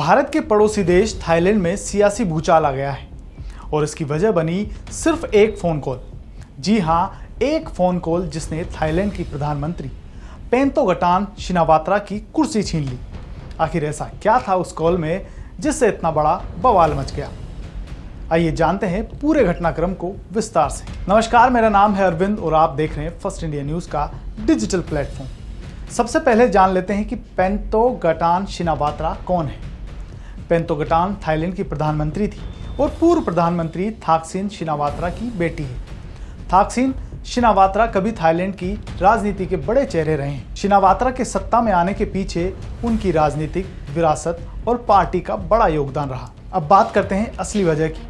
भारत के पड़ोसी देश थाईलैंड में सियासी भूचाल आ गया है और इसकी वजह बनी सिर्फ एक फोन कॉल। जी हां, एक फोन कॉल जिसने थाईलैंड की प्रधानमंत्री पेंटोगटान शिनावात्रा की कुर्सी छीन ली। आखिर ऐसा क्या था उस कॉल में जिससे इतना बड़ा बवाल मच गया? आइए जानते हैं पूरे घटनाक्रम को विस्तार से। नमस्कार, मेरा नाम है अरविंद और आप देख रहे हैं फर्स्ट इंडिया न्यूज का डिजिटल प्लेटफॉर्म। सबसे पहले जान लेते हैं कि पेंटोगटान शिनावात्रा कौन है। पेंटोगटान थाईलैंड की प्रधानमंत्री थी और पूर्व प्रधानमंत्री थाकसिन शिनावात्रा की बेटी है। थाकसिन शिनावात्रा कभी थाईलैंड की राजनीति के बड़े चेहरे रहे हैं। शिनावात्रा के सत्ता में आने के पीछे उनकी राजनीतिक विरासत और पार्टी का बड़ा योगदान रहा। अब बात करते हैं असली वजह की।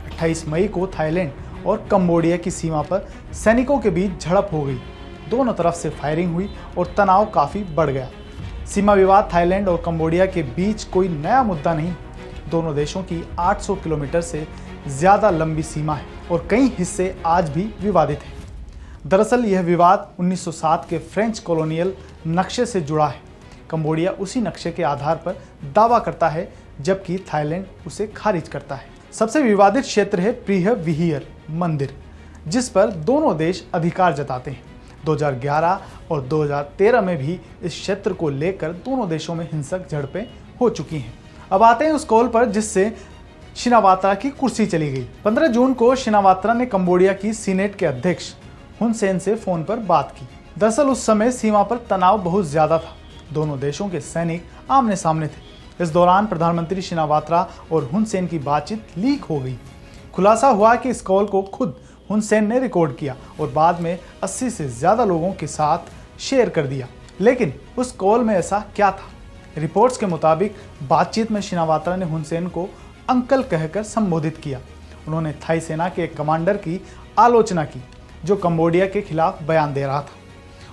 28 मई को थाईलैंड और कंबोडिया की सीमा पर सैनिकों के बीच झड़प हो गई। दोनों तरफ से फायरिंग हुई और तनाव काफी बढ़ गया। सीमा विवाद थाईलैंड और कंबोडिया के बीच कोई नया मुद्दा नहीं। दोनों देशों की 800 किलोमीटर से ज्यादा लंबी सीमा है और कई हिस्से आज भी विवादित हैं। दरअसल यह विवाद 1907 के फ्रेंच कॉलोनियल नक्शे से जुड़ा है। कंबोडिया उसी नक्शे के आधार पर दावा करता है जबकि थाईलैंड उसे खारिज करता है। सबसे विवादित क्षेत्र है प्रिह विहिर मंदिर, जिस पर दोनों देश अधिकार जताते हैं। 2011 और 2013 में भी इस क्षेत्र को लेकर दोनों देशों में हिंसक झड़पें हो चुकी हैं। अब आते हैं उस कॉल पर जिससे शिनावात्रा की कुर्सी चली गई। 15 जून को शिनावात्रा ने कंबोडिया की सीनेट के अध्यक्ष हुन सेन से फोन पर बात की। दरअसल उस समय सीमा पर तनाव बहुत ज्यादा था। दोनों देशों के सैनिक आमने सामने थे। इस दौरान प्रधानमंत्री शिनावात्रा और हुन सेन की बातचीत लीक हो गई। खुलासा हुआ कि इस कॉल को खुद हुन सेन ने रिकॉर्ड किया और बाद में 80 से ज्यादा लोगों के साथ शेयर कर दिया। लेकिन उस कॉल में ऐसा क्या था? रिपोर्ट्स के मुताबिक बातचीत में शिनावात्रा ने हुन सेन को अंकल कहकर संबोधित किया। उन्होंने थाई सेना के एक कमांडर की आलोचना की जो कंबोडिया के खिलाफ बयान दे रहा था।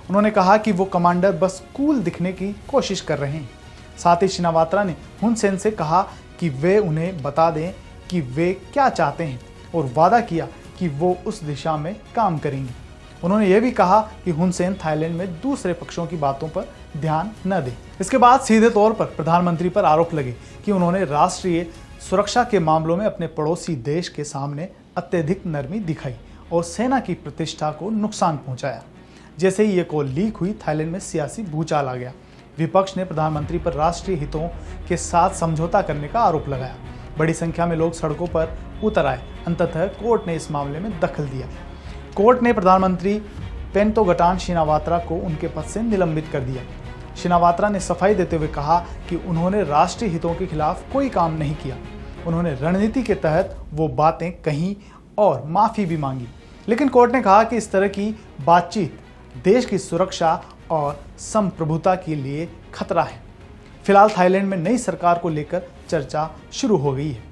उन्होंने कहा कि वो कमांडर बस कूल दिखने की कोशिश कर रहे हैं। साथ ही शिनावात्रा ने हुन सेन से कहा कि वे उन्हें बता दें कि वे क्या चाहते हैं और वादा किया कि वो उस दिशा में काम करेंगे। उन्होंने ये भी कहा कि हुन सेन थाईलैंड में दूसरे पक्षों की बातों पर ध्यान न दे। इसके बाद सीधे तौर पर प्रधानमंत्री पर आरोप लगे कि उन्होंने राष्ट्रीय सुरक्षा के मामलों में अपने पड़ोसी देश के सामने अत्यधिक नरमी दिखाई और सेना की प्रतिष्ठा को नुकसान पहुंचाया। जैसे ही ये कॉल लीक हुई, थाईलैंड में सियासी भूचाल आ गया। विपक्ष ने प्रधानमंत्री पर राष्ट्रीय हितों के साथ समझौता करने का आरोप लगाया। बड़ी संख्या में लोग सड़कों पर उतर आए। अंततः कोर्ट ने इस मामले में दखल दिया। कोर्ट ने प्रधानमंत्री पेंटोगटान शिनावात्रा को उनके पद से निलंबित कर दिया। शिनावात्रा ने सफाई देते हुए कहा कि उन्होंने राष्ट्रीय हितों के खिलाफ कोई काम नहीं किया। उन्होंने रणनीति के तहत वो बातें कहीं और माफी भी मांगी। लेकिन कोर्ट ने कहा कि इस तरह की बातचीत देश की सुरक्षा और संप्रभुता के लिए खतरा है। फिलहाल थाईलैंड में नई सरकार को लेकर चर्चा शुरू हो गई है।